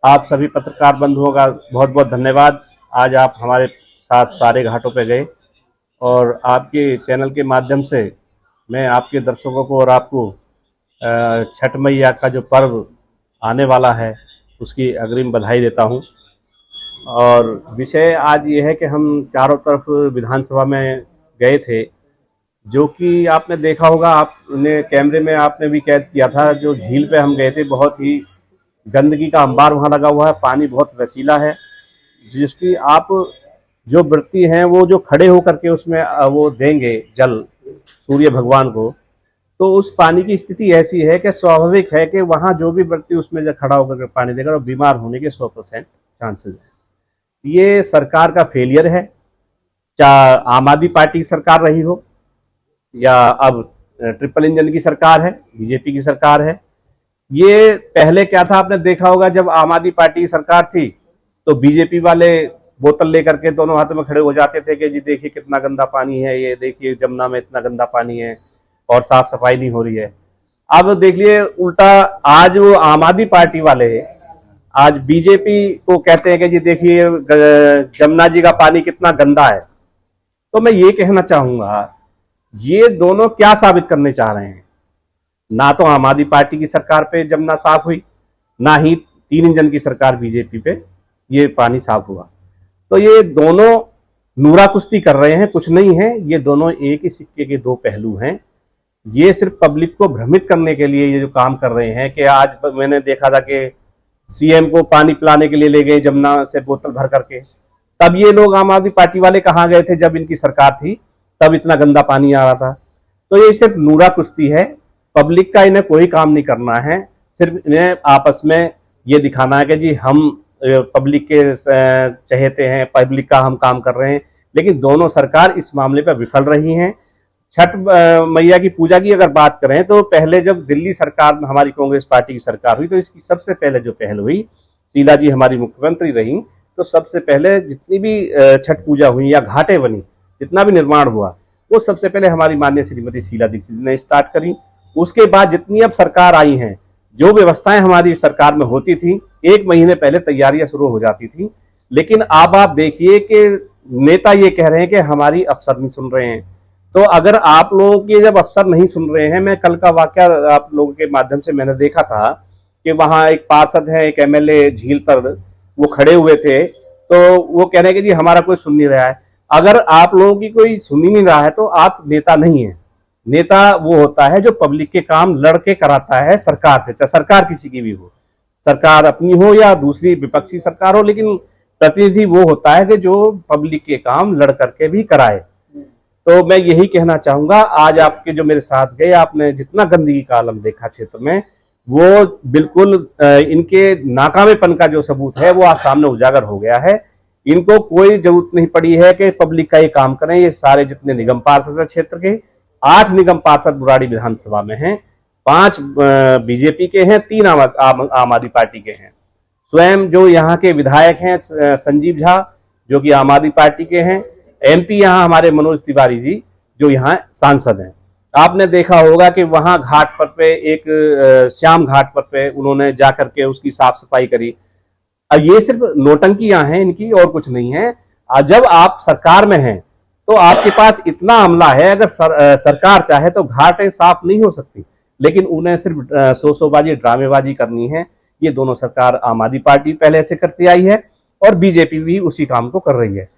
आप सभी पत्रकार बंधुओं का बहुत बहुत धन्यवाद। आज आप हमारे साथ सारे घाटों पे गए और आपके चैनल के माध्यम से मैं आपके दर्शकों को और आपको छठ मैया का जो पर्व आने वाला है उसकी अग्रिम बधाई देता हूं। और विषय आज ये है कि हम चारों तरफ विधानसभा में गए थे, जो कि आपने देखा होगा, आपने कैमरे में आपने भी कैद किया था। जो झील पे हम गए थे, बहुत ही गंदगी का अंबार वहाँ लगा हुआ है, पानी बहुत रसीला है, जिसकी आप जो वृत्ति हैं वो जो खड़े होकर के उसमें वो देंगे जल सूर्य भगवान को, तो उस पानी की स्थिति ऐसी है कि स्वाभाविक है कि वहाँ जो भी व्यक्ति उसमें जब खड़ा होकर के पानी देगा तो बीमार होने के 100% चांसेस है। ये सरकार का फेलियर है, चाहे आम आदमी पार्टी की सरकार रही हो या अब ट्रिपल इंजन की सरकार है, बीजेपी की सरकार है। ये पहले क्या था, आपने देखा होगा, जब आम आदमी पार्टी की सरकार थी तो बीजेपी वाले बोतल लेकर के दोनों हाथों में खड़े हो जाते थे कि जी देखिए कितना गंदा पानी है, ये देखिए जमुना में इतना गंदा पानी है और साफ सफाई नहीं हो रही है। अब देख लिए उल्टा, आज वो आम आदमी पार्टी वाले आज बीजेपी को कहते हैं कि जी देखिए जमुना जी का पानी कितना गंदा है। तो मैं ये कहना चाहूंगा, ये दोनों क्या साबित करने चाह रहे हैं? ना तो आम आदमी पार्टी की सरकार पे जमुना साफ हुई, ना ही तीन इंजन की सरकार बीजेपी पे ये पानी साफ हुआ। तो ये दोनों नूरा कुश्ती कर रहे हैं, कुछ नहीं है। ये दोनों एक ही सिक्के के दो पहलू हैं। ये सिर्फ पब्लिक को भ्रमित करने के लिए ये जो काम कर रहे हैं कि आज मैंने देखा था कि सीएम को पानी पिलाने के लिए ले गए जमुना से बोतल भर करके। तब ये लोग आम आदमी पार्टी वाले कहाँ गए थे जब इनकी सरकार थी, तब इतना गंदा पानी आ रहा था। तो ये सिर्फ नूरा कुश्ती है, पब्लिक का इन्हें कोई काम नहीं करना है। सिर्फ इन्हें आपस में ये दिखाना है कि जी हम पब्लिक के चहेते हैं, पब्लिक का हम काम कर रहे हैं। लेकिन दोनों सरकार इस मामले पर विफल रही हैं। छठ मैया की पूजा की अगर बात करें तो पहले जब दिल्ली सरकार में हमारी कांग्रेस पार्टी की सरकार हुई तो इसकी सबसे पहले जो पहल हुई, शीला जी हमारी मुख्यमंत्री रही, तो सबसे पहले जितनी भी छठ पूजा हुई या घाटें बनी, जितना भी निर्माण हुआ, वो सबसे पहले हमारी माननीय श्रीमती शीला दीक्षित ने स्टार्ट करी। उसके बाद जितनी अब सरकार आई हैं, जो व्यवस्थाएं हमारी सरकार में होती थी, 1 महीने पहले तैयारियां शुरू हो जाती थी। लेकिन अब आप देखिए कि नेता ये कह रहे हैं कि हमारी अफसर नहीं सुन रहे हैं। तो अगर आप लोगों के जब अफसर नहीं सुन रहे हैं, मैं कल का वाकया आप लोगों के माध्यम से मैंने देखा था कि वहां एक पार्षद है, एक एमएलए झील पर वो खड़े हुए थे, तो वो कह रहे हैं कि जी हमारा कोई सुन नहीं रहा है। अगर आप लोगों की कोई सुन ही नहीं रहा है तो आप नेता नहीं है। नेता वो होता है जो पब्लिक के काम लड़के कराता है सरकार से, चाहे सरकार किसी की भी हो, सरकार अपनी हो या दूसरी विपक्षी सरकार हो, लेकिन प्रतिनिधि वो होता है कि जो पब्लिक के काम लड़ करके भी कराए। तो मैं यही कहना चाहूंगा, आज आपके जो मेरे साथ गए, आपने जितना गंदगी का आलम देखा क्षेत्र में, वो बिल्कुल इनके नाकामेपन का जो सबूत है वो आज सामने उजागर हो गया है। इनको कोई जरूरत नहीं पड़ी है कि पब्लिक का ये काम करें। ये सारे जितने निगम पार्षद है क्षेत्र के, 8 निगम पार्षद बुराड़ी विधानसभा में हैं, 5 बीजेपी के हैं, 3 आम आदमी पार्टी के हैं। स्वयं जो यहाँ के विधायक हैं संजीव झा, जो कि आम आदमी पार्टी के हैं, एमपी यहाँ हमारे मनोज तिवारी जी जो यहाँ सांसद हैं। आपने देखा होगा कि वहां घाट पर पे एक श्याम घाट पर पे उन्होंने जाकर के उसकी साफ सफाई करी। अब ये सिर्फ नोटंकियां हैं इनकी और कुछ नहीं है। जब आप सरकार में हैं तो आपके पास इतना अमला है, अगर सरकार चाहे तो घाटें साफ नहीं हो सकती, लेकिन उन्हें सिर्फ शोबाजी ड्रामेबाजी करनी है। ये दोनों सरकार आम आदमी पार्टी पहले से करती आई है और बीजेपी भी उसी काम को कर रही है।